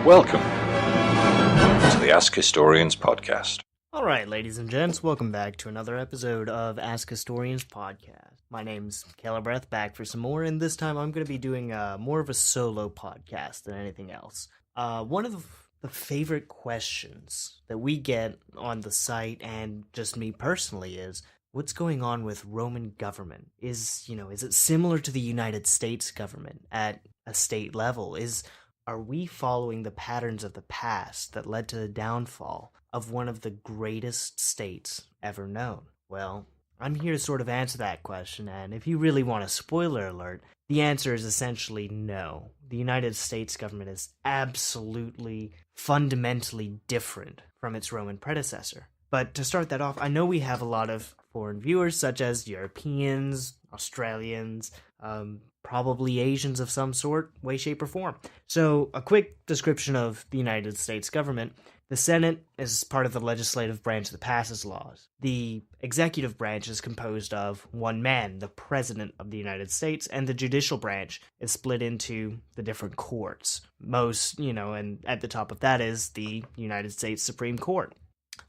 Welcome to the Ask Historians podcast. Alright, ladies and gents, welcome back to another episode of Ask Historians podcast. My name's Celebreth, back for some more, and this time I'm going to be doing more of a solo podcast than anything else. One of the favorite questions that we get on the site, and just me personally, is what's going on with Roman government? Is it similar to the United States government at a state level? Are we following the patterns of the past that led to the downfall of one of the greatest states ever known? Well, I'm here to sort of answer that question, and if you really want a spoiler alert, the answer is essentially no. The United States government is absolutely, fundamentally different from its Roman predecessor. But to start that off, I know we have a lot of foreign viewers, such as Europeans, Australians, probably Asians of some sort, way, shape, or form. So, a quick description of the United States government. The Senate is part of the legislative branch that passes laws. The executive branch is composed of one man, the President of the United States, and the judicial branch is split into the different courts. And at the top of that is the United States Supreme Court.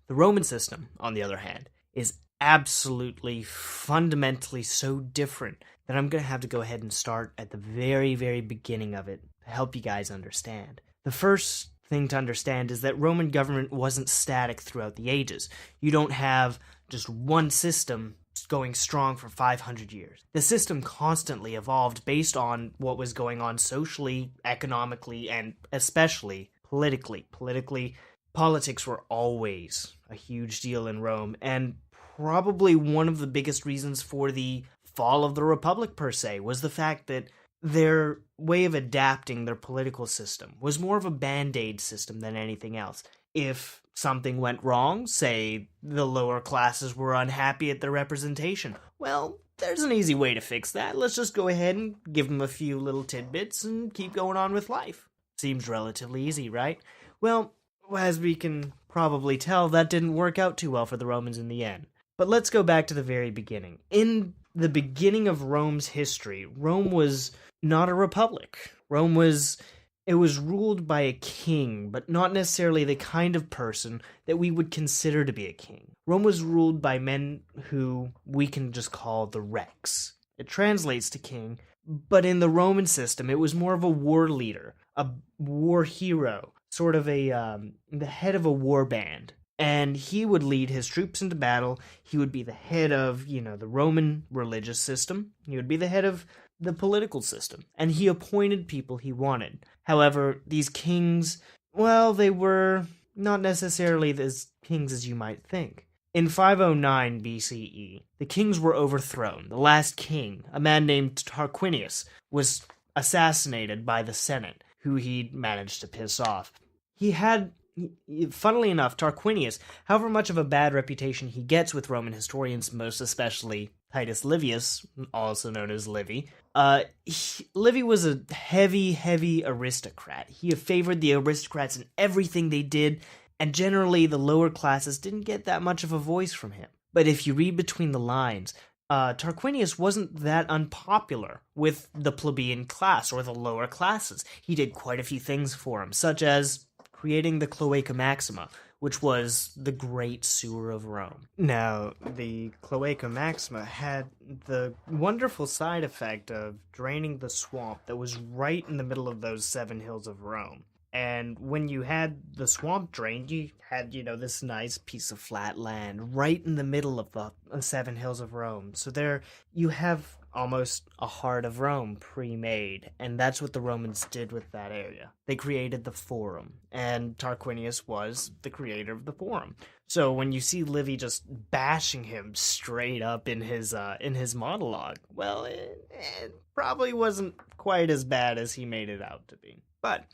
The Roman system, on the other hand, is absolutely, fundamentally so different that I'm going to have to go ahead and start at the very, very beginning of it to help you guys understand. The first thing to understand is that Roman government wasn't static throughout the ages. You don't have just one system going strong for 500 years. The system constantly evolved based on what was going on socially, economically, and especially politically. Politics were always a huge deal in Rome, and probably one of the biggest reasons for the fall of the Republic, per se, was the fact that their way of adapting their political system was more of a bandaid system than anything else. If something went wrong, say the lower classes were unhappy at their representation, well, there's an easy way to fix that. Let's just go ahead and give them a few little tidbits and keep going on with life. Seems relatively easy, right? Well, as we can probably tell, that didn't work out too well for the Romans in the end. But let's go back to the very beginning. In the beginning of Rome's history, Rome was not a republic. It was ruled by a king, but not necessarily the kind of person that we would consider to be a king. Rome was ruled by men who we can just call the Rex. It translates to king, but in the Roman system, it was more of a war leader, a war hero, sort of the head of a war band. And he would lead his troops into battle. He would be the head of, the Roman religious system. He would be the head of the political system. And he appointed people he wanted. However, these kings, well, they were not necessarily as kings as you might think. In 509 BCE, the kings were overthrown. The last king, a man named Tarquinius, was assassinated by the Senate, who he'd managed to piss off. Funnily enough, Tarquinius, however much of a bad reputation he gets with Roman historians, most especially Titus Livius, also known as Livy, Livy was a heavy aristocrat. He favored the aristocrats in everything they did, and generally the lower classes didn't get that much of a voice from him. But if you read between the lines, Tarquinius wasn't that unpopular with the plebeian class or the lower classes. He did quite a few things for him, such as creating the Cloaca Maxima, which was the great sewer of Rome. Now, the Cloaca Maxima had the wonderful side effect of draining the swamp that was right in the middle of those 7 hills of Rome. And when you had the swamp drained, you had, this nice piece of flat land right in the middle of the 7 hills of Rome. So there you have almost a heart of Rome pre-made, and that's what the Romans did with that area. They created the Forum, and Tarquinius was the creator of the Forum. So when you see Livy just bashing him straight up in his monologue, well, it probably wasn't quite as bad as he made it out to be. But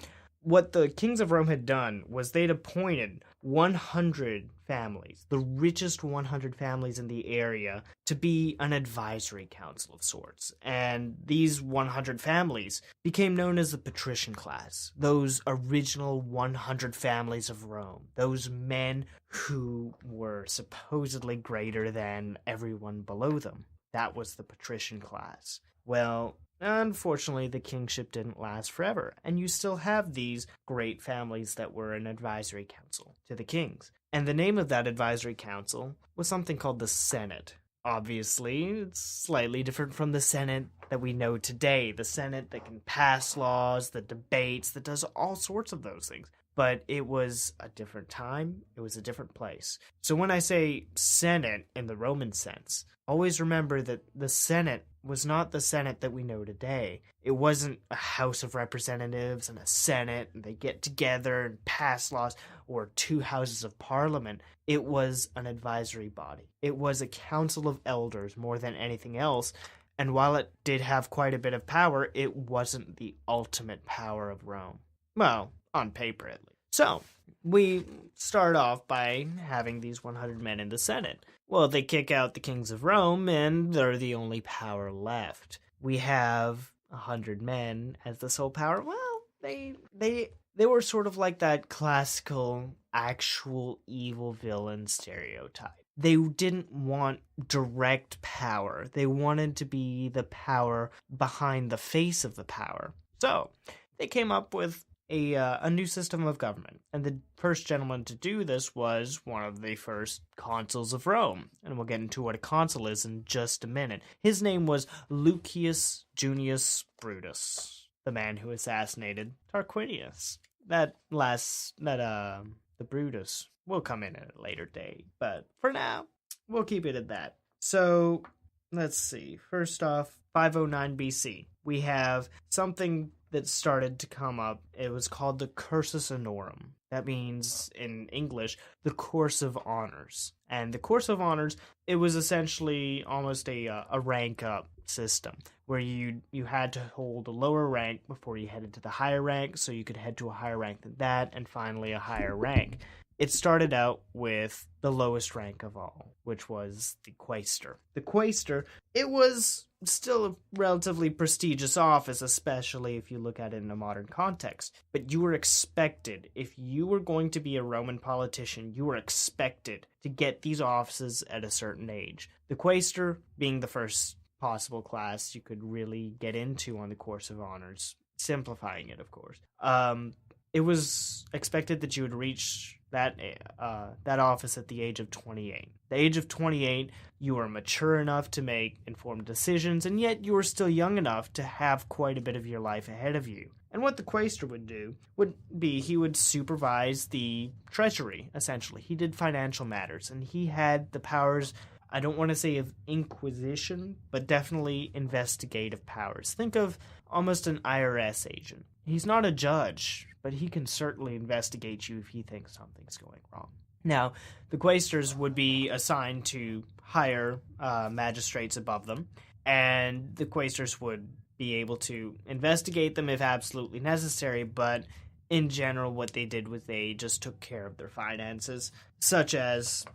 what the kings of Rome had done was they'd appointed 100 families, the richest 100 families in the area, to be an advisory council of sorts. And these 100 families became known as the patrician class, those original 100 families of Rome, those men who were supposedly greater than everyone below them. That was the patrician class. Well, Unfortunately, the kingship didn't last forever, and you still have these great families that were an advisory council to the kings. And the name of that advisory council was something called the Senate. Obviously, it's slightly different from the Senate that we know today. The Senate that can pass laws, that debates, that does all sorts of those things. But it was a different time, it was a different place. So when I say Senate in the Roman sense, always remember that the Senate was not the Senate that we know today. It wasn't a House of Representatives and a Senate, and they get together and pass laws, or two houses of parliament. It was an advisory body. It was a council of elders more than anything else. And while it did have quite a bit of power, it wasn't the ultimate power of Rome. Well, on paper at least. So, we start off by having these 100 men in the Senate. Well, they kick out the kings of Rome, and they're the only power left. We have 100 men as the sole power. Well, they were sort of like that classical, actual evil villain stereotype. They didn't want direct power. They wanted to be the power behind the face of the power. So, they came up with a new system of government. And the first gentleman to do this was one of the first consuls of Rome. And we'll get into what a consul is in just a minute. His name was Lucius Junius Brutus, the man who assassinated Tarquinius. The Brutus will come in at a later date. But for now, we'll keep it at that. So, let's see. First off, 509 BC. We have something that started to come up. It was called the cursus honorum. That means, in English, the course of honors. And the course of honors, it was essentially almost a rank up system, where you had to hold a lower rank before you headed to the higher rank, so you could head to a higher rank than that, and finally a higher rank. It started out with the lowest rank of all, which was the Quaystur. The Quaystur, it was still a relatively prestigious office, especially if you look at it in a modern context. But you were expected, if you were going to be a Roman politician, you were expected to get these offices at a certain age. The Quaystur being the first possible class you could really get into on the course of honors, simplifying it, of course. It was expected that you would reach that office at the age of 28. The age of 28, you were mature enough to make informed decisions, and yet you were still young enough to have quite a bit of your life ahead of you. And what the Quaystur would do would be he would supervise the treasury, essentially. He did financial matters, and he had the powers, I don't want to say of inquisition, but definitely investigative powers. Think of almost an IRS agent. He's not a judge, but he can certainly investigate you if he thinks something's going wrong. Now, the Quaystors would be assigned to higher magistrates above them, and the Quaystors would be able to investigate them if absolutely necessary, but in general, what they did was they just took care of their finances, such as,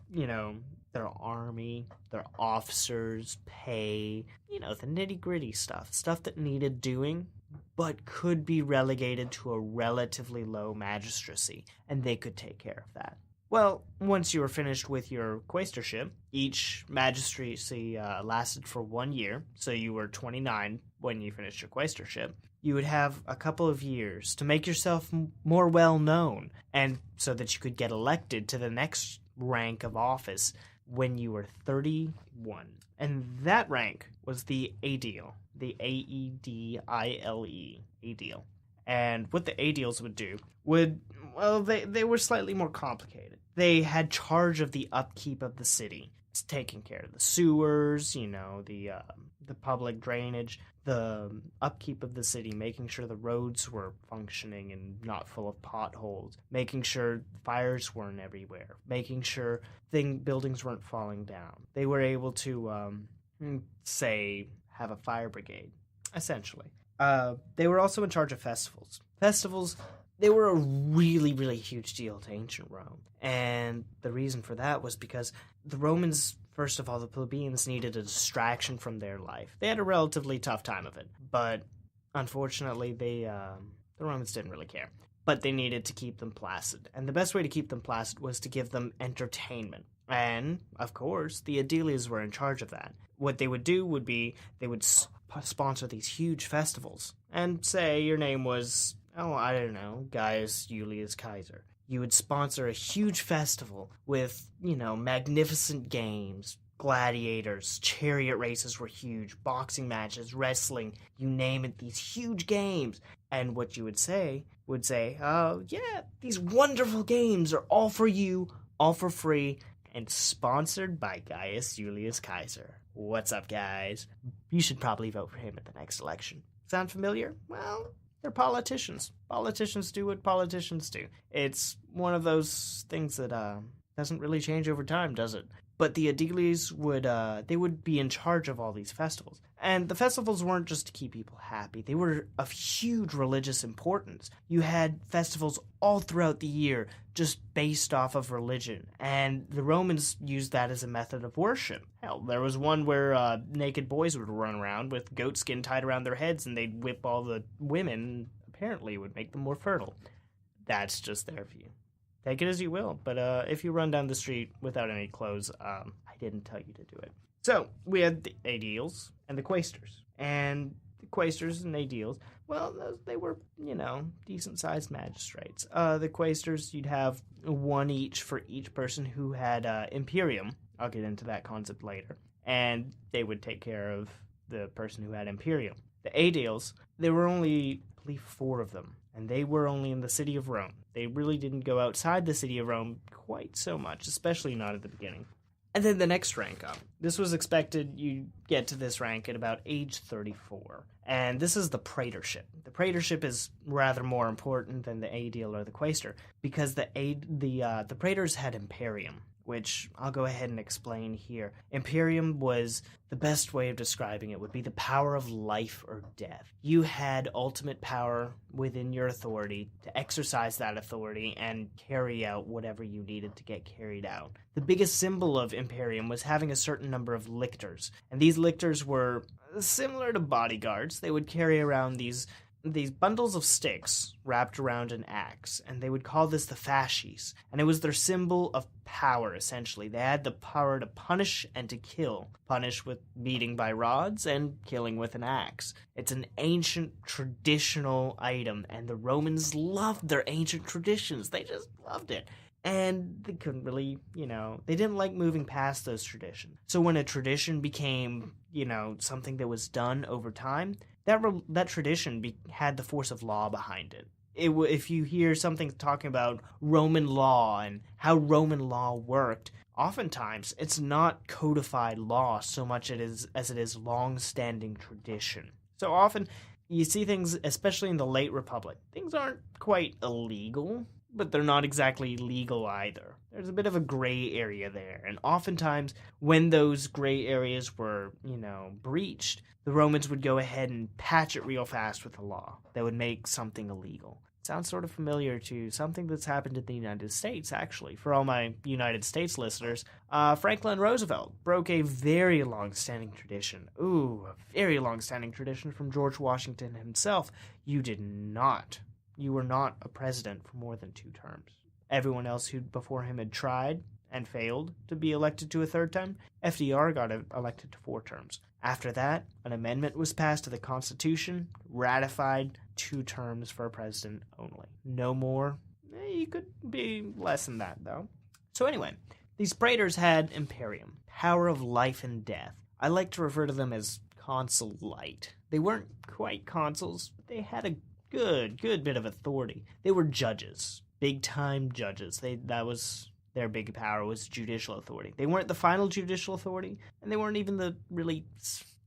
their army, their officers, pay, the nitty-gritty stuff that needed doing, but could be relegated to a relatively low magistracy, and they could take care of that. Well, once you were finished with your quaestorship, each magistracy lasted for 1 year, so you were 29 when you finished your quaestorship. You would have a couple of years to make yourself more well-known, and so that you could get elected to the next rank of office when you were 31. And that rank was the aedile, the Aedile, aedile. And what the aediles would do they were slightly more complicated. They had charge of the upkeep of the city, taking care of the sewers, the public drainage, the upkeep of the city, making sure the roads were functioning and not full of potholes, making sure fires weren't everywhere, making sure buildings weren't falling down. They were able to, have a fire brigade, essentially. They were also in charge of festivals. Festivals, they were a really, really huge deal to ancient Rome. And the reason for that was because the Romans, first of all, the plebeians needed a distraction from their life. They had a relatively tough time of it. But unfortunately, the Romans didn't really care. But they needed to keep them placid. And the best way to keep them placid was to give them entertainment. And, of course, the aediles were in charge of that. What they would do would be they would sponsor these huge festivals. And say your name was, oh, I don't know, Gaius Julius Caesar. You would sponsor a huge festival with, magnificent games, gladiators, chariot races were huge, boxing matches, wrestling, you name it, these huge games. And what you would say, oh, yeah, these wonderful games are all for you, all for free, and sponsored by Gaius Julius Caesar. What's up, guys? You should probably vote for him at the next election. Sound familiar? Well, they're politicians. Politicians do what politicians do. It's one of those things that doesn't really change over time, does it? But the aediles would be in charge of all these festivals. And the festivals weren't just to keep people happy. They were of huge religious importance. You had festivals all throughout the year just based off of religion. And the Romans used that as a method of worship. Hell, there was one where naked boys would run around with goat skin tied around their heads and they'd whip all the women. Apparently it would make them more fertile. That's just their view. Take it as you will, but if you run down the street without any clothes, I didn't tell you to do it. So, we had the aediles and the quaestors. And the quaestors and aediles, well, they were, decent-sized magistrates. The quaestors, you'd have one each for each person who had Imperium. I'll get into that concept later. And they would take care of the person who had Imperium. The aediles, there were only, I believe, 4 of them. And they were only in the city of Rome. They really didn't go outside the city of Rome quite so much, especially not at the beginning. And then the next rank up. This was expected you get to this rank at about age 34. And this is the praetorship. The praetorship is rather more important than the aedile or the quaestor because the praetors had Imperium, which I'll go ahead and explain here. Imperium was, the best way of describing it would be the power of life or death. You had ultimate power within your authority to exercise that authority and carry out whatever you needed to get carried out. The biggest symbol of Imperium was having a certain number of lictors, and these lictors were similar to bodyguards. They would carry around these bundles of sticks wrapped around an axe, and they would call this the fasces, and it was their symbol of power, essentially. They had the power to punish and to kill. Punish with beating by rods, and killing with an axe. It's an ancient, traditional item, and the Romans loved their ancient traditions. They just loved it. And they couldn't really, they didn't like moving past those traditions. So when a tradition became, something that was done over time, that tradition had the force of law behind it. If you hear something talking about Roman law and how Roman law worked, oftentimes it's not codified law so much as it is long-standing tradition. So often you see things, especially in the late Republic, things aren't quite illegal, but they're not exactly legal either. There's a bit of a gray area there, and oftentimes when those gray areas were, breached, the Romans would go ahead and patch it real fast with the law that would make something illegal. Sounds sort of familiar to something that's happened in the United States, actually. For all my United States listeners, Franklin Roosevelt broke a very long-standing tradition. Ooh, a very long-standing tradition from George Washington himself. You were not a president for more than 2 terms. Everyone else who before him had tried and failed to be elected to a 3rd time, FDR got elected to 4 terms. After that, an amendment was passed to the Constitution, ratified 2 terms for a president only. No more. You could be less than that, though. So anyway, these praetors had Imperium, power of life and death. I like to refer to them as consul light. They weren't quite consuls, but they had a good bit of authority. They were judges, big-time judges. That was their big power, was judicial authority. They weren't the final judicial authority, and they weren't even the really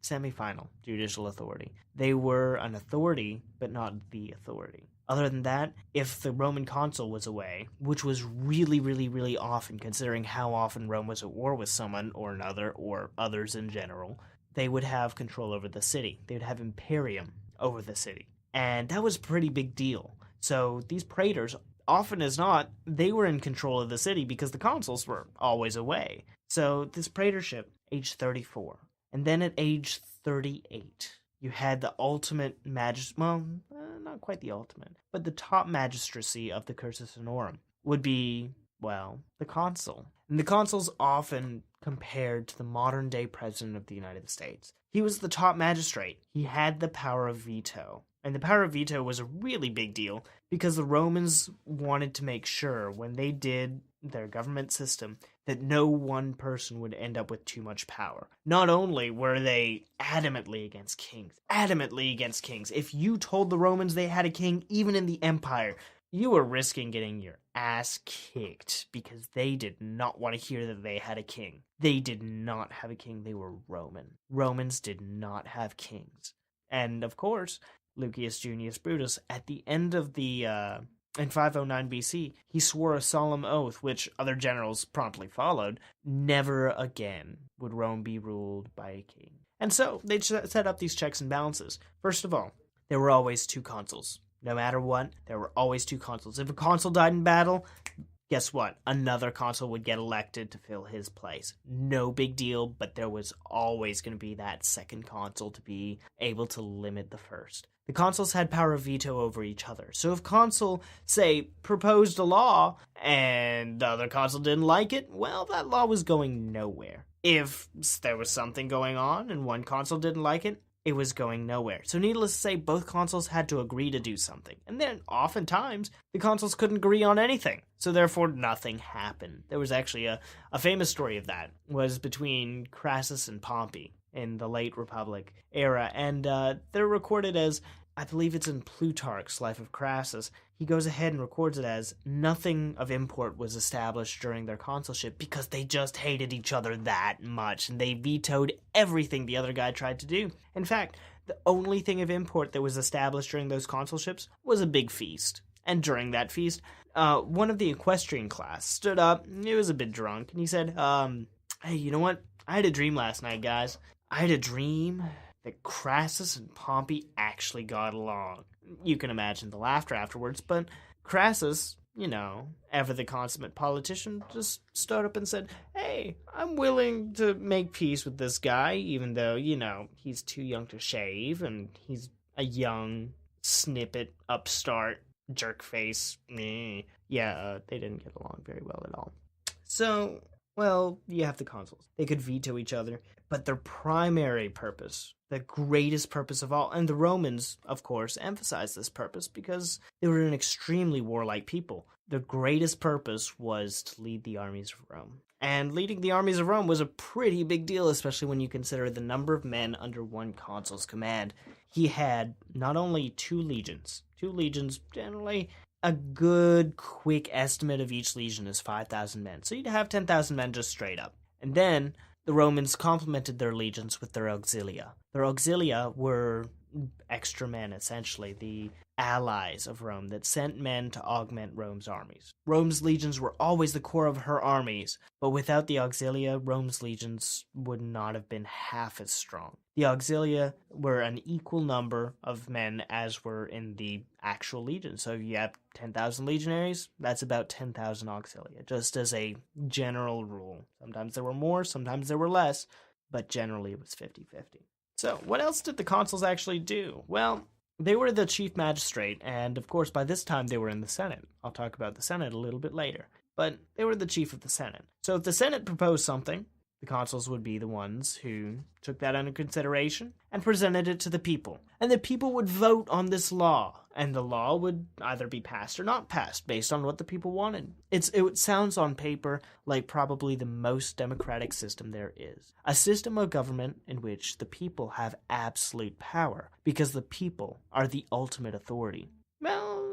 semi-final judicial authority. They were an authority, but not the authority. Other than that, if the Roman consul was away, which was really, really, really often, considering how often Rome was at war with someone or another, or others in general, they would have control over the city. They would have Imperium over the city. And that was a pretty big deal. So these praetors, often as not, they were in control of the city because the consuls were always away. So this praetorship, age 34. And then at age 38, you had the ultimate not quite the ultimate, but the top magistracy of the Cursus Honorum would be Well, the consul. And the consul's often compared to the modern-day president of the United States. He was the top magistrate. He had the power of veto. And the power of veto was a really big deal because the Romans wanted to make sure when they did their government system that no one person would end up with too much power. Not only were they adamantly against kings, if you told the Romans they had a king, even in the empire, you were risking getting your ass kicked because they did not want to hear that they had a king. They did not have a king. They were Roman. Romans did not have kings. And of course, Lucius Junius Brutus, at the end of the in 509 BC, he swore a solemn oath, which other generals promptly followed. Never again would Rome be ruled by a king. And so they set up these checks and balances. First of all, there were always two consuls. No matter what, there were always two consuls. If a consul died in battle, guess what? Another consul would get elected to fill his place. No big deal, but there was always going to be that second consul to be able to limit the first. The consuls had power of veto over each other. So if consul, say, proposed a law and the other consul didn't like it, well, that law was going nowhere. If there was something going on and one consul didn't like it, it was going nowhere. So needless to say, both consuls had to agree to do something. And then, oftentimes, the consuls couldn't agree on anything. So therefore, nothing happened. There was actually a famous story of that. Was between Crassus and Pompey in the late Republic era. And they're recorded as, I believe it's in Plutarch's Life of Crassus. He goes ahead and records it as nothing of import was established during their consulship because they just hated each other that much and they vetoed everything the other guy tried to do. In fact, the only thing of import that was established during those consulships was a big feast. And during that feast, one of the equestrian class stood up. He was a bit drunk and he said, hey, you know what? I had a dream last night, guys. I had a dream that Crassus and Pompey actually got along. You can imagine the laughter afterwards, but Crassus, ever the consummate politician, just stood up and said, hey, I'm willing to make peace with this guy, even though, he's too young to shave, and he's a young, snippet, upstart, jerk face. Yeah, they didn't get along very well at all. So, well, you have the consuls. They could veto each other, but their primary purpose, the greatest purpose of all, and the Romans, of course, emphasized this purpose because they were an extremely warlike people. Their greatest purpose was to lead the armies of Rome. And leading the armies of Rome was a pretty big deal, especially when you consider the number of men under one consul's command. He had not only two legions generally. A good, quick estimate of each legion is 5,000 men. So you'd have 10,000 men just straight up. And then the Romans complemented their legions with their auxilia. Their auxilia were extra men, essentially, the allies of Rome that sent men to augment Rome's armies. Rome's legions were always the core of her armies, but without the auxilia, Rome's legions would not have been half as strong. The auxilia were an equal number of men as were in the actual legion. So if you have 10,000 legionaries, that's about 10,000 auxilia, just as a general rule. Sometimes there were more, sometimes there were less, but generally it was 50-50. So what else did the consuls actually do? Well, they were the chief magistrate, and of course by this time they were in the Senate. I'll talk about the Senate a little bit later. But they were the chief of the Senate. So if the Senate proposed something, the consuls would be the ones who took that under consideration and presented it to the people. And the people would vote on this law, and the law would either be passed or not passed based on what the people wanted. It sounds on paper like probably the most democratic system there is. A system of government in which the people have absolute power because the people are the ultimate authority. Well,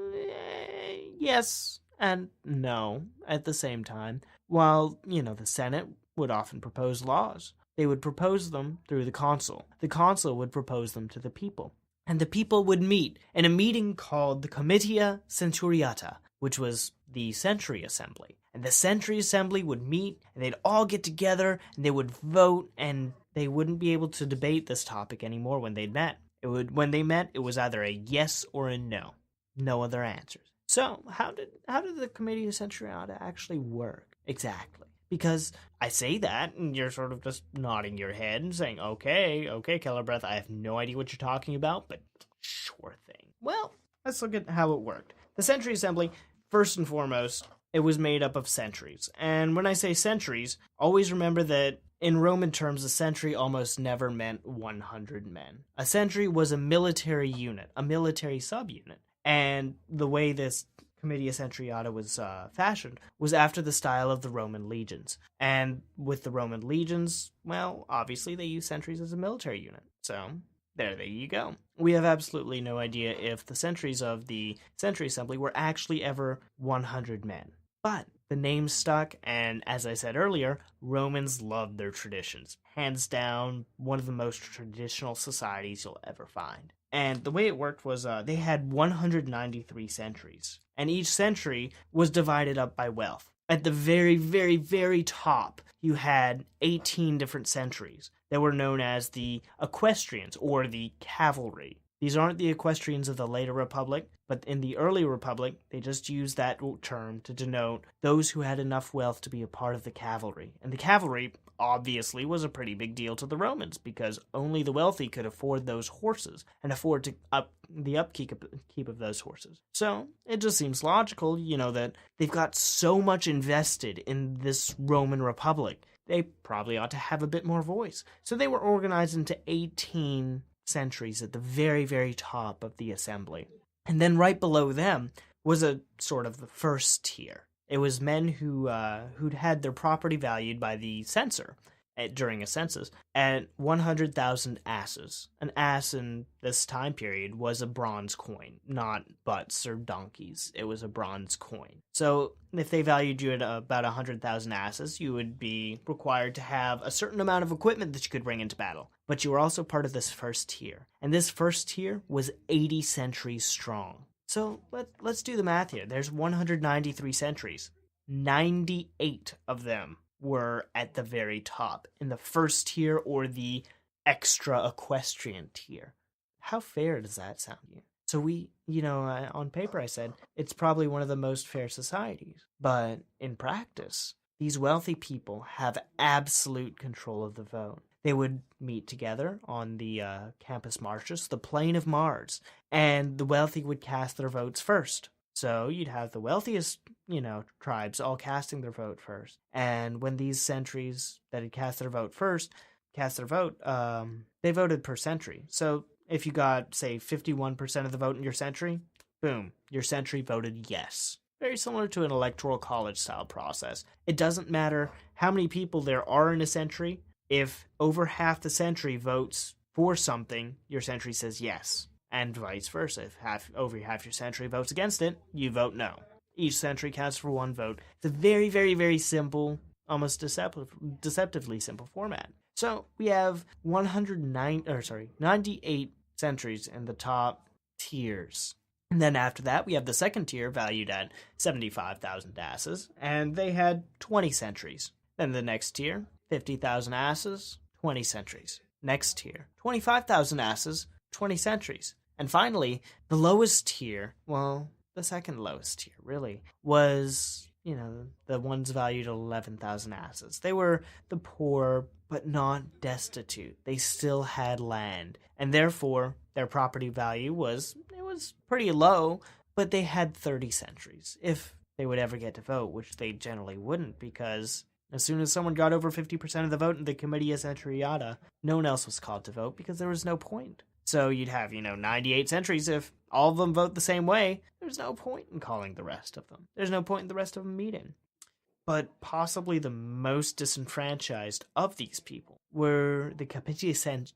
yes and no at the same time. While, the Senate would often propose laws, they would propose them through the consul. The consul would propose them to the people. And the people would meet in a meeting called the Comitia Centuriata, which was the Century Assembly. And the Century Assembly would meet, and they'd all get together, and they would vote, and they wouldn't be able to debate this topic anymore when they met. When they met, it was either a yes or a no. No other answers. So, how did the Comitia Centuriata actually work? Exactly. Because I say that, and you're sort of just nodding your head and saying, okay, Celebreth, I have no idea what you're talking about, but sure thing. Well, let's look at how it worked. The Century Assembly, first and foremost, it was made up of centuries. And when I say centuries, always remember that in Roman terms, a century almost never meant 100 men. A century was a military unit, a military subunit. And the way this Comitia Centuriata was fashioned was after the style of the Roman legions. And with the Roman legions, well, obviously they use centuries as a military unit. So there you go. We have absolutely no idea if the centuries of the Century Assembly were actually ever 100 men. But the name stuck, and as I said earlier, Romans loved their traditions. Hands down, one of the most traditional societies you'll ever find. And the way it worked was they had 193 centuries, and each century was divided up by wealth. At the very, very, very top, you had 18 different centuries that were known as the equestrians, or the cavalry. These aren't the equestrians of the later Republic, but in the early Republic, they just used that term to denote those who had enough wealth to be a part of the cavalry. And the cavalry, obviously, was a pretty big deal to the Romans, because only the wealthy could afford those horses and afford to upkeep of those horses. So it just seems logical, that they've got so much invested in this Roman Republic. They probably ought to have a bit more voice. So they were organized into 18 centuries at the very, very top of the assembly. And then right below them was a sort of the first tier. It was men who'd had their property valued by the censor during a census at 100,000 asses. An ass in this time period was a bronze coin, not butts or donkeys. It was a bronze coin. So if they valued you at about 100,000 asses, you would be required to have a certain amount of equipment that you could bring into battle. But you were also part of this first tier. And this first tier was 80 centuries strong. So let's do the math here. There's 193 centuries. 98 of them were at the very top, in the first tier or the extra equestrian tier. How fair does that sound to you? So we, on paper I said, it's probably one of the most fair societies. But in practice, these wealthy people have absolute control of the vote. They would meet together on the Campus Martius, the plain of Mars, and the wealthy would cast their votes first. So you'd have the wealthiest, tribes all casting their vote first. And when these centuries that had cast their vote, they voted per century. So if you got, say, 51% of the vote in your century, boom, your century voted yes. Very similar to an electoral college style process. It doesn't matter how many people there are in a century. If over half the century votes for something, your century says yes. And vice versa. If over half your century votes against it, you vote no. Each century counts for one vote. It's a very, very, very simple, almost deceptively simple format. So we have 98 centuries in the top tiers. And then after that, we have the second tier valued at 75,000 asses, and they had 20 centuries. Then the next tier, 50,000 asses, 20 centuries. Next tier, 25,000 asses, 20 centuries. And finally, the lowest tier, the second lowest tier, really, was, the ones valued at 11,000 asses. They were the poor, but not destitute. They still had land, and therefore, their property value was pretty low, but they had 30 centuries, if they would ever get to vote, which they generally wouldn't, because as soon as someone got over 50% of the vote in the Comitia Centuriata, no one else was called to vote because there was no point. So you'd have, 98 centuries. If all of them vote the same way, there's no point in calling the rest of them. There's no point in the rest of them meeting. But possibly the most disenfranchised of these people were the Capiticense,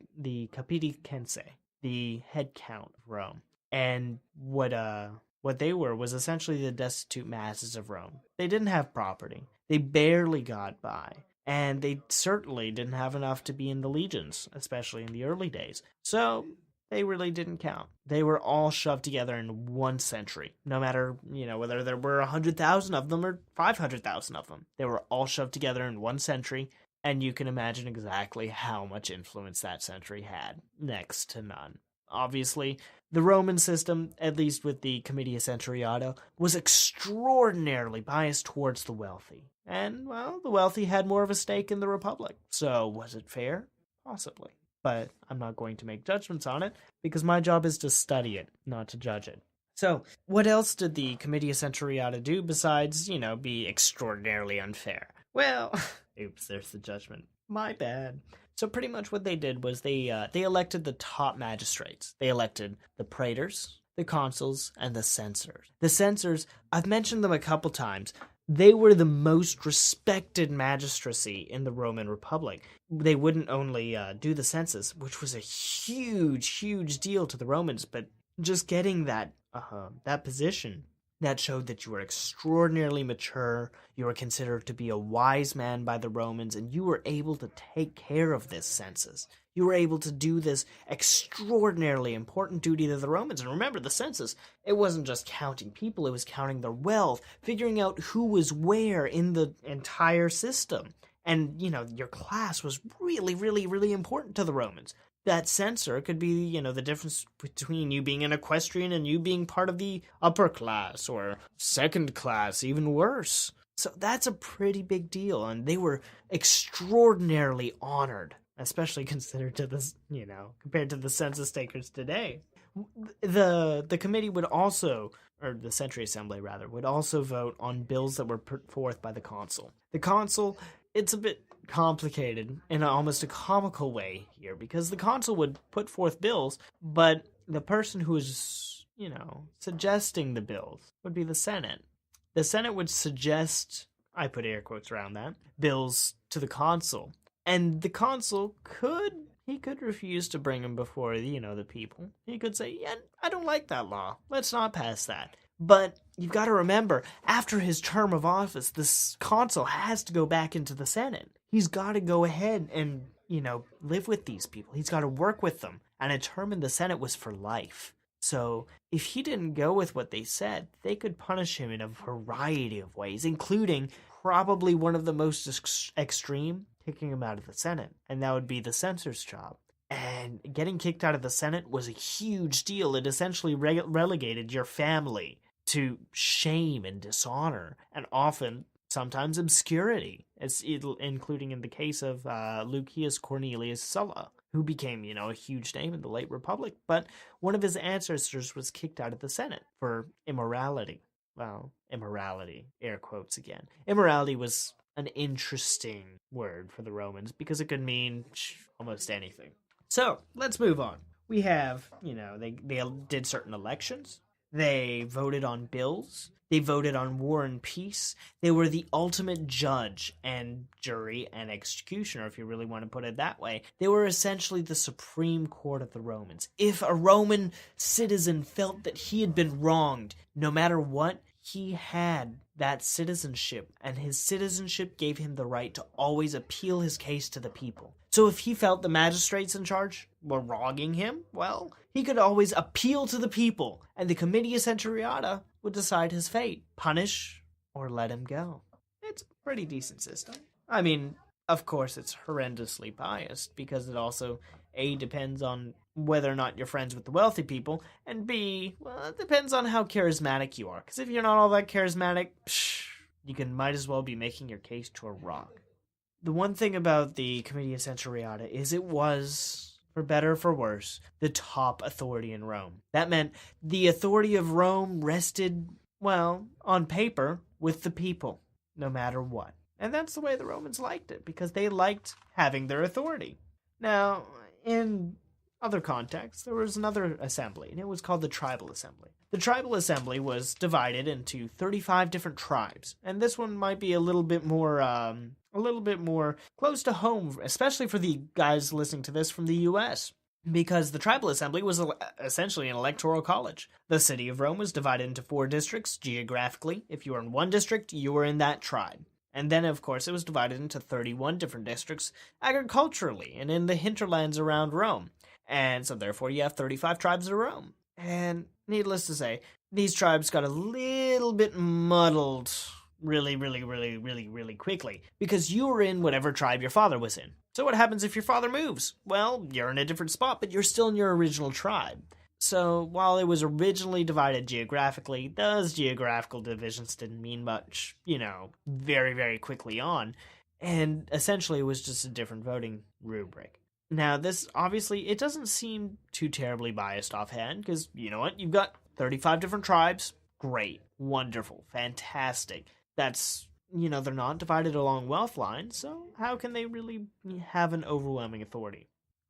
the head count of Rome. And what they were was essentially the destitute masses of Rome. They didn't have property. They barely got by. And they certainly didn't have enough to be in the legions, especially in the early days. So they really didn't count. They were all shoved together in one century. No matter, whether there were 100,000 of them or 500,000 of them. They were all shoved together in one century. And you can imagine exactly how much influence that century had. Next to none. Obviously, the Roman system, at least with the Comitia Centuriata, was extraordinarily biased towards the wealthy. And, the wealthy had more of a stake in the Republic. So, was it fair? Possibly. But I'm not going to make judgments on it, because my job is to study it, not to judge it. So, what else did the Comitia Centuriata do besides, be extraordinarily unfair? Well, oops, there's the judgment. My bad. So pretty much what they did was they elected the top magistrates. They elected the praetors, the consuls, and the censors. The censors, I've mentioned them a couple times. They were the most respected magistracy in the Roman Republic. They wouldn't only do the census, which was a huge, huge deal to the Romans, but just getting that position, that showed that you were extraordinarily mature, you were considered to be a wise man by the Romans, and you were able to take care of this census. You were able to do this extraordinarily important duty to the Romans. And remember, the census, it wasn't just counting people, it was counting their wealth, figuring out who was where in the entire system. And, your class was really, really, really important to the Romans. That censor could be, the difference between you being an equestrian and you being part of the upper class or second class, even worse. So that's a pretty big deal, and they were extraordinarily honored, especially considered to this, compared to the census takers today. The committee would also, or the Century Assembly rather, would also vote on bills that were put forth by the consul. The consul, it's a bit complicated in almost a comical way here, because the consul would put forth bills, but the person who was, suggesting the bills would be the Senate. The Senate would suggest, I put air quotes around that, bills to the consul. And the consul could refuse to bring them before, the people. He could say, yeah, I don't like that law. Let's not pass that. But you've got to remember, after his term of office, this consul has to go back into the Senate. He's got to go ahead and, live with these people. He's got to work with them. And a term in the Senate was for life. So if he didn't go with what they said, they could punish him in a variety of ways, including probably one of the most extreme, kicking him out of the Senate. And that would be the censor's job. And getting kicked out of the Senate was a huge deal. It essentially relegated your family to shame and dishonor, and often, sometimes, obscurity, including in the case of Lucius Cornelius Sulla, who became, a huge name in the late Republic. But one of his ancestors was kicked out of the Senate for immorality. Well, immorality, air quotes again. Immorality was an interesting word for the Romans because it could mean almost anything. So, let's move on. We have, they did certain elections. They voted on bills. They voted on war and peace. They were the ultimate judge and jury and executioner, if you really want to put it that way. They were essentially the supreme court of the Romans. If a Roman citizen felt that he had been wronged, no matter what, he had that citizenship, and his citizenship gave him the right to always appeal his case to the people. So if he felt the magistrates in charge were wronging him, well, he could always appeal to the people, and the Comitia Centuriata would decide his fate, punish or let him go. It's a pretty decent system. I mean, of course, it's horrendously biased, because it also, A, depends on whether or not you're friends with the wealthy people, and B, well, it depends on how charismatic you are, because if you're not all that charismatic, you might as well be making your case to a rock. The one thing about the Comitia Centuriata is it was, for better or for worse, the top authority in Rome. That meant the authority of Rome rested, well, on paper, with the people, no matter what. And that's the way the Romans liked it, because they liked having their authority. Now, in other contexts, there was another assembly, and it was called the Tribal Assembly. The Tribal Assembly was divided into 35 different tribes, and this one might be a little bit more close to home, especially for the guys listening to this from the U.S., because the Tribal Assembly was essentially an electoral college. The city of Rome was divided into 4 districts geographically. If you were in one district, you were in that tribe. And then, of course, it was divided into 31 different districts agriculturally and in the hinterlands around Rome. And so, therefore, you have 35 tribes of Rome. And needless to say, these tribes got a little bit muddled really, really, really, really, really quickly, because you were in whatever tribe your father was in. So what happens if your father moves? Well, you're in a different spot, but you're still in your original tribe. So while it was originally divided geographically, those geographical divisions didn't mean much, very, very quickly on. And essentially it was just a different voting rubric. Now, this, obviously, it doesn't seem too terribly biased offhand, because, you know what, you've got 35 different tribes. Great. Wonderful. Fantastic. That's, they're not divided along wealth lines, so how can they really have an overwhelming authority?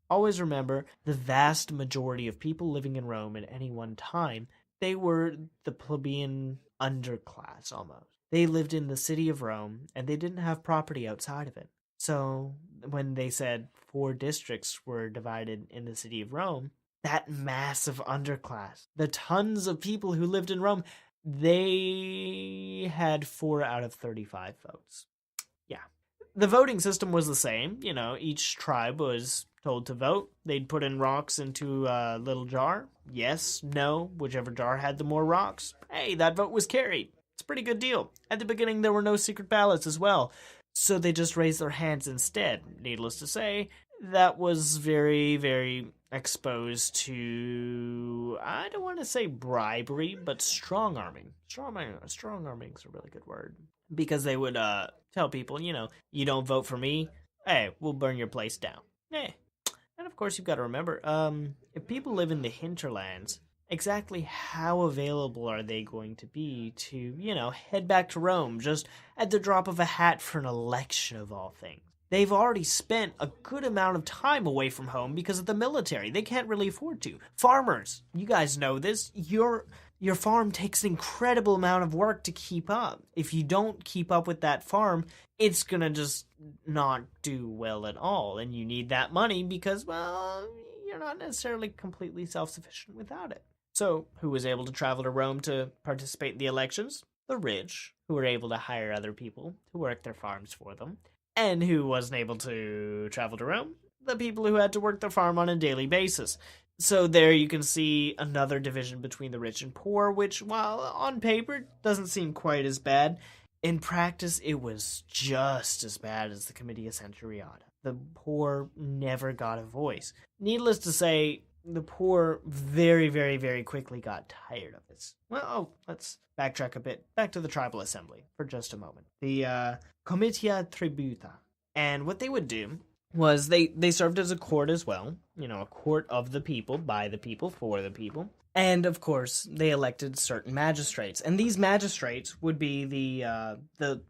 Always remember, the vast majority of people living in Rome at any one time, they were the plebeian underclass almost. They lived in the city of Rome, and they didn't have property outside of it. So when they said 4 districts were divided in the city of Rome, that massive underclass, the tons of people who lived in Rome, they had 4 out of 35 votes. Yeah. The voting system was the same. Each tribe was told to vote. They'd put in rocks into a little jar. Yes, no, whichever jar had the more rocks. Hey, that vote was carried. It's a pretty good deal. At the beginning, there were no secret ballots as well, so they just raised their hands instead. Needless to say, that was very, very exposed to, I don't want to say bribery, but strong-arming. Strong-arming is a really good word. Because they would tell people, you don't vote for me, hey, we'll burn your place down. Hey. And of course, you've got to remember, if people live in the hinterlands, exactly how available are they going to be to, head back to Rome just at the drop of a hat for an election of all things? They've already spent a good amount of time away from home because of the military. They can't really afford to. Farmers, you guys know this. Your farm takes an incredible amount of work to keep up. If you don't keep up with that farm, it's going to just not do well at all. And you need that money because, well, you're not necessarily completely self-sufficient without it. So, who was able to travel to Rome to participate in the elections? The rich, who were able to hire other people to work their farms for them. And who wasn't able to travel to Rome? The people who had to work their farm on a daily basis. So there you can see another division between the rich and poor, which, while on paper doesn't seem quite as bad, in practice it was just as bad as the Comitia Centuriata. The poor never got a voice. Needless to say, the poor very, very, very quickly got tired of this. Well, let's backtrack a bit. Back to the tribal assembly for just a moment. The Comitia Tributa. And what they would do was they served as a court as well. A court of the people, by the people, for the people. And, of course, they elected certain magistrates. And these magistrates would be the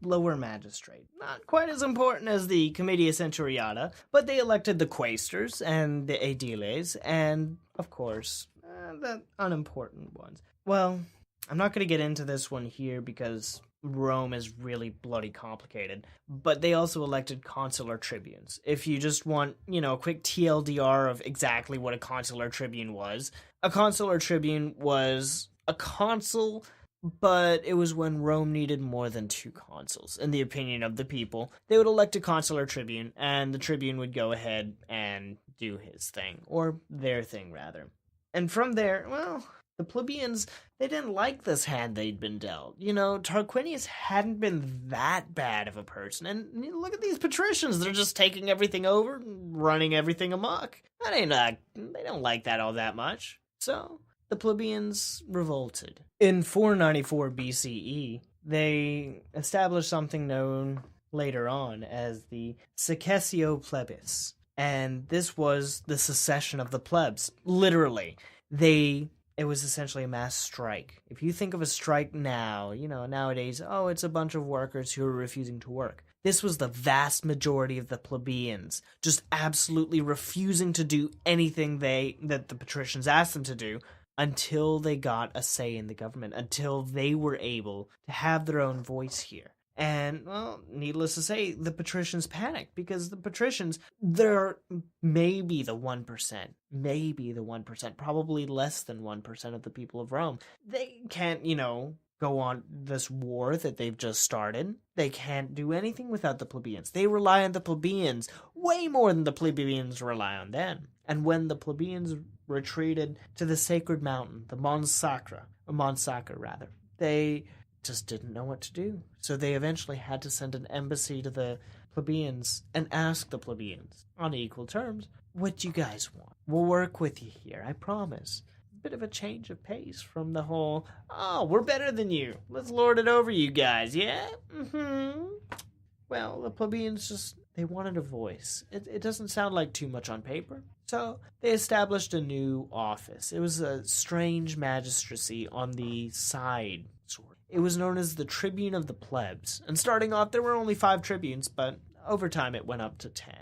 lower magistrate. Not quite as important as the Comitia Centuriata, but they elected the Quaysturs and the aediles, and, of course, the unimportant ones. Well, I'm not going to get into this one here because Rome is really bloody complicated, but they also elected consular tribunes. If you just want, a quick TLDR of exactly what a consular tribune was, a consular tribune was a consul, but it was when Rome needed more than 2 consuls. In the opinion of the people, they would elect a consular tribune, and the tribune would go ahead and do his thing, or their thing, rather. And from there, well, the plebeians, they didn't like this hand they'd been dealt. Tarquinius hadn't been that bad of a person. And look at these patricians. They're just taking everything over and running everything amok. They don't like that all that much. So, the plebeians revolted. In 494 BCE, they established something known later on as the Secessio Plebis. And this was the secession of the plebs. Literally. It was essentially a mass strike. If you think of a strike now, nowadays, it's a bunch of workers who are refusing to work. This was the vast majority of the plebeians, just absolutely refusing to do anything that the patricians asked them to do until they got a say in the government, until they were able to have their own voice here. And, well, needless to say, the patricians panicked because the patricians, they're maybe the 1%, probably less than 1% of the people of Rome. They can't, go on this war that they've just started. They can't do anything without the plebeians. They rely on the plebeians way more than the plebeians rely on them. And when the plebeians retreated to the sacred mountain, the Mons Sacra, they just didn't know what to do. So they eventually had to send an embassy to the plebeians and ask the plebeians, on equal terms, what do you guys want? We'll work with you here, I promise. A bit of a change of pace from the whole, we're better than you. Let's lord it over you guys, yeah? Mm-hmm. Well, the plebeians just they wanted a voice. It doesn't sound like too much on paper. So they established a new office. It was a strange magistracy on the side, sort of. It was known as the Tribune of the Plebs. And starting off, there were only 5 tribunes, but over time it went up to 10.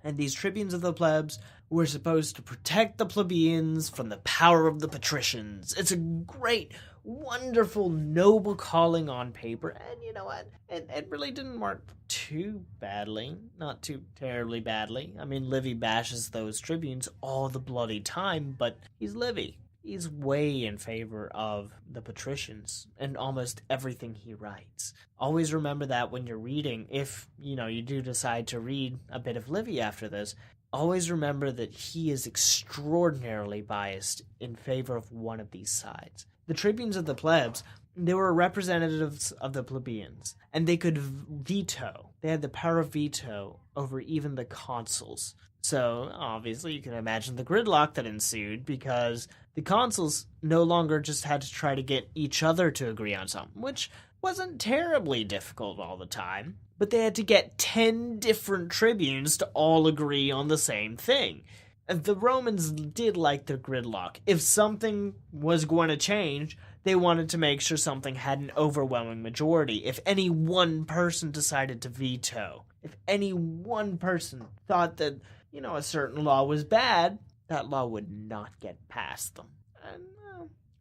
And these tribunes of the plebs were supposed to protect the plebeians from the power of the patricians. It's a great, wonderful, noble calling on paper, and you know what? It really didn't work too badly. Not too terribly badly. I mean, Livy bashes those tribunes all the bloody time, but he's Livy. He's way in favor of the patricians and almost everything he writes. Always remember that when you're reading, if, you do decide to read a bit of Livy after this, always remember that he is extraordinarily biased in favor of one of these sides. The tribunes of the plebs, they were representatives of the plebeians, and they could veto. They had the power of veto over even the consuls. So, obviously, you can imagine the gridlock that ensued, because the consuls no longer just had to try to get each other to agree on something, which wasn't terribly difficult all the time, but they had to get 10 different tribunes to all agree on the same thing. The Romans did like their gridlock. If something was going to change, they wanted to make sure something had an overwhelming majority. If any one person decided to veto, if any one person thought that, a certain law was bad, that law would not get past them. And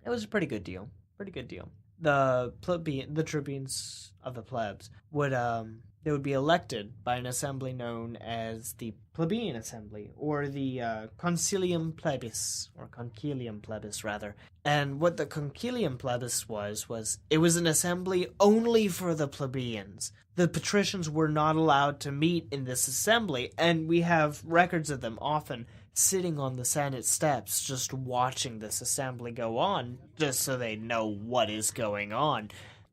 it was a pretty good deal. The tribunes of the plebs they would be elected by an assembly known as the plebeian assembly, or the concilium plebis, or concilium plebis rather. And what the concilium plebis was it was an assembly only for the plebeians. The patricians were not allowed to meet in this assembly, and we have records of them often sitting on the Senate steps just watching this assembly go on, just so they know what is going on.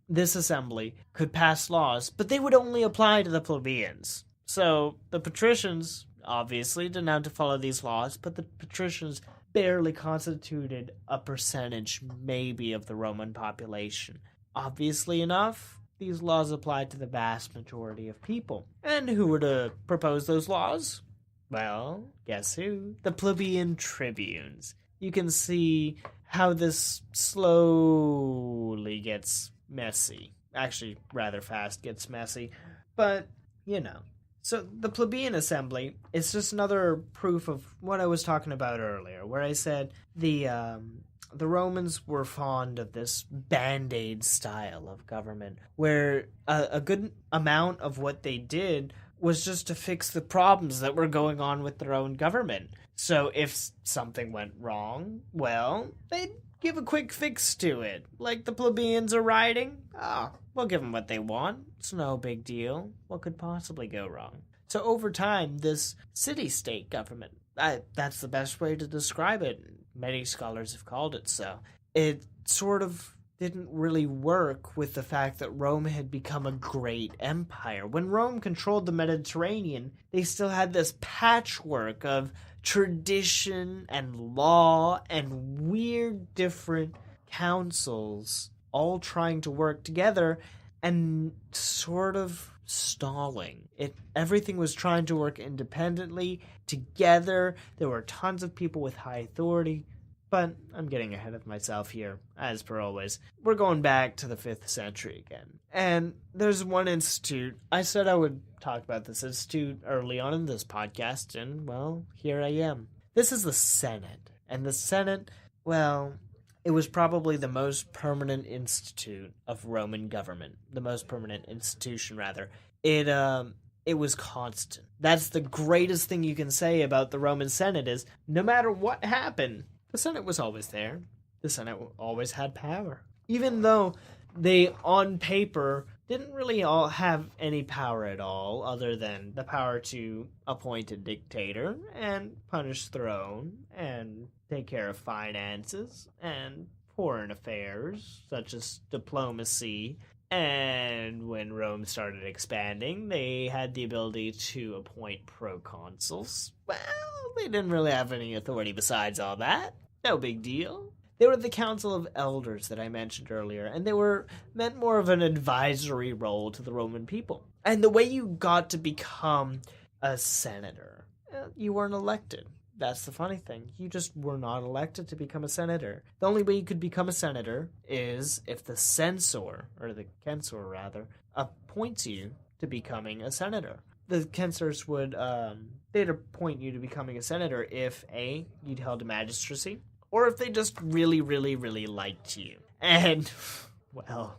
This assembly could pass laws, but they would only apply to the plebeians. So the patricians obviously didn't have to follow these laws, but the patricians barely constituted a percentage, maybe, of the Roman population. Obviously enough, these laws applied to the vast majority of people. And who were to propose those laws? Well, guess who? The plebeian tribunes. You can see how this slowly gets messy. Actually, rather fast gets messy. But, So the plebeian assembly is just another proof of what I was talking about earlier, where I said the Romans were fond of this bandaid style of government, where a good amount of what they did was just to fix the problems that were going on with their own government. So if something went wrong, well, they'd give a quick fix to it. Like the plebeians are rioting? We'll give them what they want. It's no big deal. What could possibly go wrong? So over time, this city-state government, that's the best way to describe it. Many scholars have called it so. It sort of didn't really work with the fact that Rome had become a great empire. When Rome controlled the Mediterranean, they still had this patchwork of tradition and law and weird different councils all trying to work together and sort of stalling. Everything was trying to work independently, together. There were tons of people with high authority. But I'm getting ahead of myself here, as per always. We're going back to the 5th century again. And there's one institute. I said I would talk about this institute early on in this podcast, and, well, here I am. This is the Senate. And the Senate, well, it was probably the most permanent institute of Roman government. The most permanent institution, rather. It was constant. That's the greatest thing you can say about the Roman Senate is, no matter what happened, the Senate was always there. The Senate always had power. Even though they, on paper, didn't really all have any power at all, other than the power to appoint a dictator and punish throne and take care of finances and foreign affairs, such as diplomacy. And when Rome started expanding, they had the ability to appoint proconsuls. Well, they didn't really have any authority besides all that. No big deal. They were the Council of Elders that I mentioned earlier, and they were meant more of an advisory role to the Roman people. And the way you got to become a senator. You weren't elected. That's the funny thing. You just were not elected to become a senator. The only way you could become a senator is if the censor, or the censor rather, appoints you to becoming a senator. The censors would, they'd appoint you to becoming a senator if, A, you'd held a magistracy, or if they just really, really, really liked you. And, well,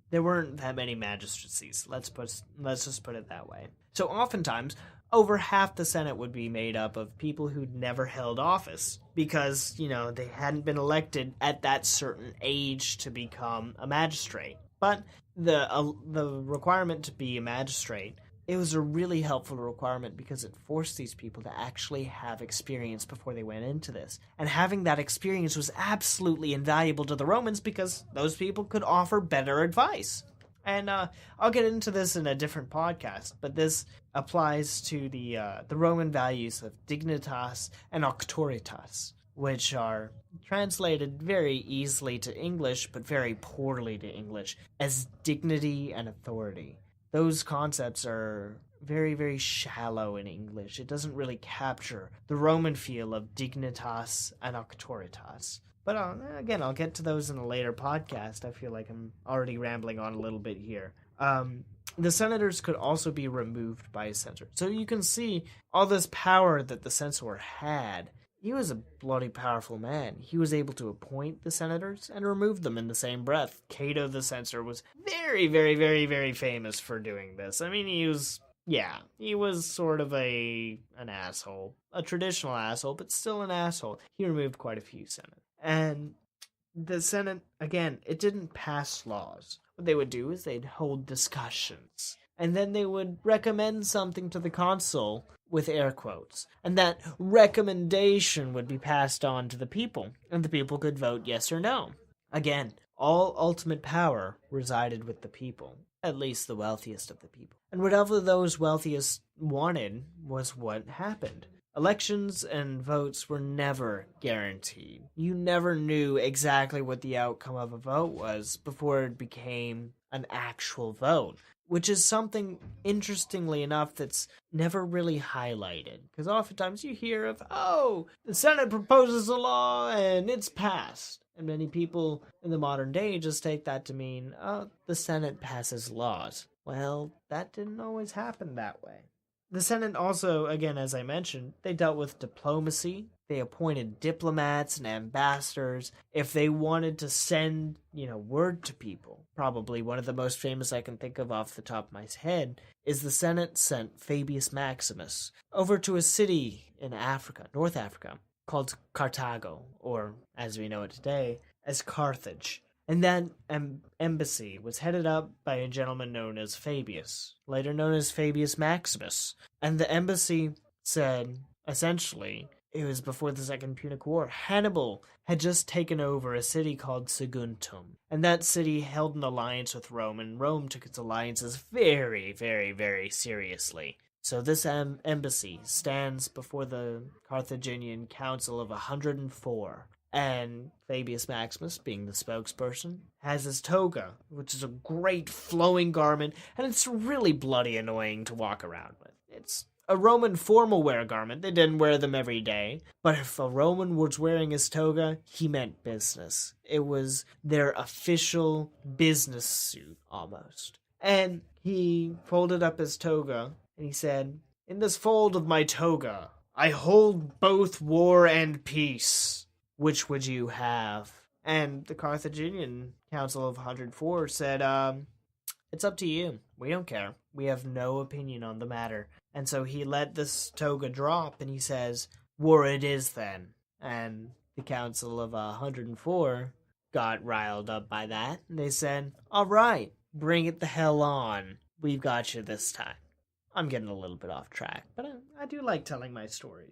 there weren't that many magistracies. Let's just put it that way. So oftentimes, over half the Senate would be made up of people who'd never held office because, they hadn't been elected at that certain age to become a magistrate. But the requirement to be a magistrate, it was a really helpful requirement because it forced these people to actually have experience before they went into this. And having that experience was absolutely invaluable to the Romans because those people could offer better advice. And I'll get into this in a different podcast, but this applies to the Roman values of dignitas and auctoritas, which are translated very easily to English, but very poorly to English, as dignity and authority. Those concepts are very, very shallow in English. It doesn't really capture the Roman feel of dignitas and auctoritas. But again, I'll get to those in a later podcast. I feel like I'm already rambling on a little bit here. The senators could also be removed by a censor. So you can see all this power that the censor had. He was a bloody powerful man. He was able to appoint the senators and remove them in the same breath. Cato the censor was very, very, very, very famous for doing this. I mean, he was sort of an asshole. A traditional asshole, but still an asshole. He removed quite a few senators. And the Senate, again, it didn't pass laws. What they would do is they'd hold discussions. And then they would recommend something to the consul with air quotes. And that recommendation would be passed on to the people. And the people could vote yes or no. Again, all ultimate power resided with the people. At least the wealthiest of the people. And whatever those wealthiest wanted was what happened. Elections and votes were never guaranteed. You never knew exactly what the outcome of a vote was before it became an actual vote, which is something, interestingly enough, that's never really highlighted. Because oftentimes you hear of, the Senate proposes a law and it's passed. And many people in the modern day just take that to mean, the Senate passes laws. Well, that didn't always happen that way. The Senate also, again, as I mentioned, they dealt with diplomacy. They appointed diplomats and ambassadors if they wanted to send, word to people. Probably one of the most famous I can think of off the top of my head is the Senate sent Fabius Maximus over to a city in Africa, North Africa, called Carthago, or as we know it today, as Carthage. And that embassy was headed up by a gentleman known as Fabius, later known as Fabius Maximus. And the embassy said, essentially, it was before the Second Punic War, Hannibal had just taken over a city called Saguntum. And that city held an alliance with Rome, and Rome took its alliances very, very, very seriously. So this embassy stands before the Carthaginian Council of 104. And Fabius Maximus, being the spokesperson, has his toga, which is a great flowing garment, and it's really bloody annoying to walk around with. It's a Roman formal wear garment. They didn't wear them every day. But if a Roman was wearing his toga, he meant business. It was their official business suit, almost. And he folded up his toga, and he said, "In this fold of my toga, I hold both war and peace. Which would you have?" And the Carthaginian Council of 104 said, "It's up to you. We don't care. We have no opinion on the matter." And so he let this toga drop, and he says, "War it is then." And the Council of 104 got riled up by that, and they said, "All right, bring it the hell on. We've got you this time." I'm getting a little bit off track, but I do like telling my stories.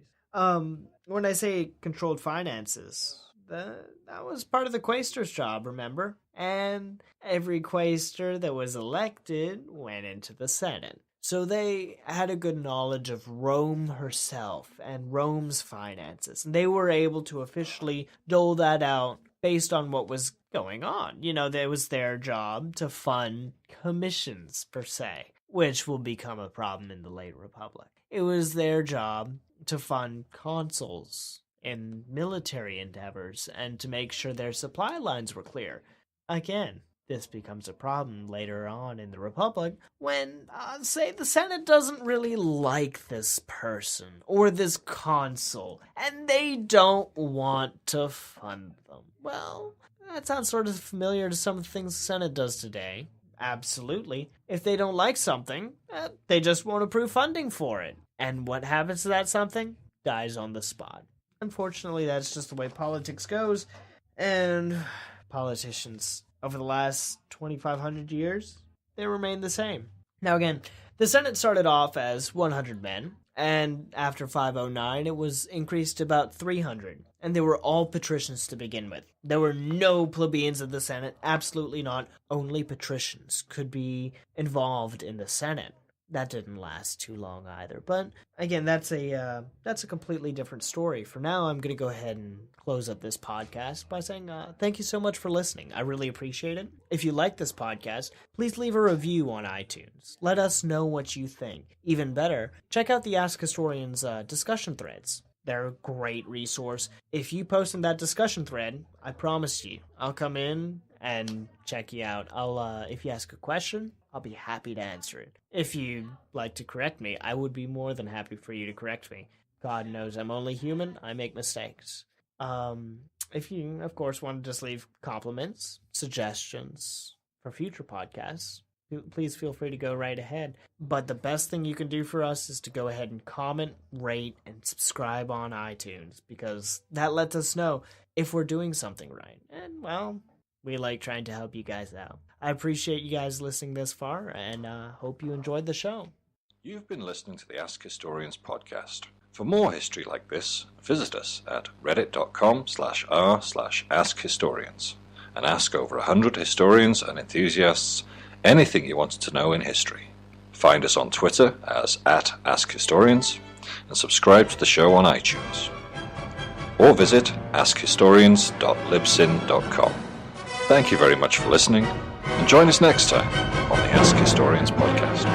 When I say controlled finances, that was part of the Quaystur's job, remember? And every Quaystur that was elected went into the Senate. So they had a good knowledge of Rome herself and Rome's finances. And they were able to officially dole that out based on what was going on. It was their job to fund commissions, per se, which will become a problem in the late Republic. It was their job to fund consuls in military endeavors and to make sure their supply lines were clear. Again, this becomes a problem later on in the Republic when, say, the Senate doesn't really like this person or this consul, and they don't want to fund them. Well, that sounds sort of familiar to some of the things the Senate does today. Absolutely. If they don't like something, they just won't approve funding for it. And what happens to that something? Dies on the spot. Unfortunately, that's just the way politics goes, and politicians over the last 2,500 years, they remain the same. Now again, the Senate started off as 100 men, and after 509 it was increased to about 300, and they were all patricians to begin with. There were no plebeians in the Senate, absolutely not. Only patricians could be involved in the Senate. That didn't last too long either, but again, that's a completely different story. For now, I'm going to go ahead and close up this podcast by saying thank you so much for listening. I really appreciate it. If you like this podcast, please leave a review on iTunes. Let us know what you think. Even better, check out the Ask Historians discussion threads. They're a great resource. If you post in that discussion thread, I promise you, I'll come in and check you out. If you ask a question, I'll be happy to answer it. If you'd like to correct me, I would be more than happy for you to correct me. God knows I'm only human. I make mistakes. If you, of course, want to just leave compliments, suggestions for future podcasts, please feel free to go right ahead. But the best thing you can do for us is to go ahead and comment, rate, and subscribe on iTunes, because that lets us know if we're doing something right. And, well, we like trying to help you guys out. I appreciate you guys listening this far, and hope you enjoyed the show. You've been listening to the Ask Historians podcast. For more history like this, visit us at reddit.com/r/AskHistorians and ask over 100 historians and enthusiasts anything you wanted to know in history. Find us on Twitter as @AskHistorians and subscribe to the show on iTunes. Or visit askhistorians.libsyn.com. Thank you very much for listening, and join us next time on the Ask Historians podcast.